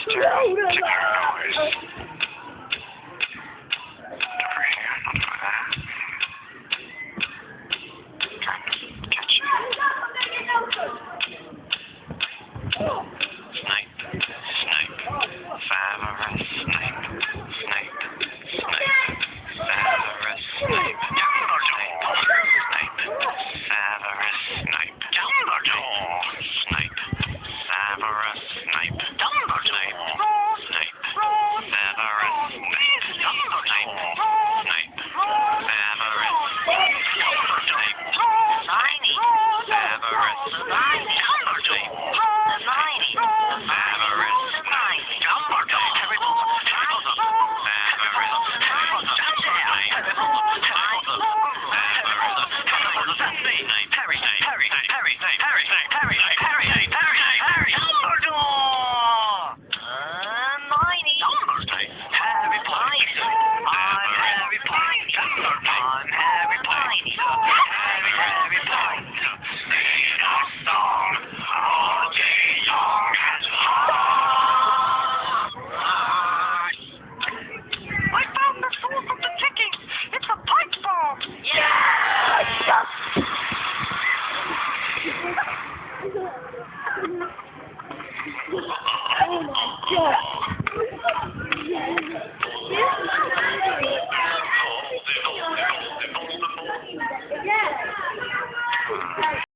Check your eyes. Over here, under that. Catch you. Snape. Snape. Severus Snape. Snape. Snape. Severus Snape. Dumbledore. Snape. Severus Snape. Dumbledore. Snape. Severus Snape. Dumbledore. Snape. Severus Snape. Dumbledore. Snape. Severus Snape. Hermione. Severus Snape. Dumbledore. Hermione. Severus Snape. Dumbledore. Harry Potter. Severus Oh my God.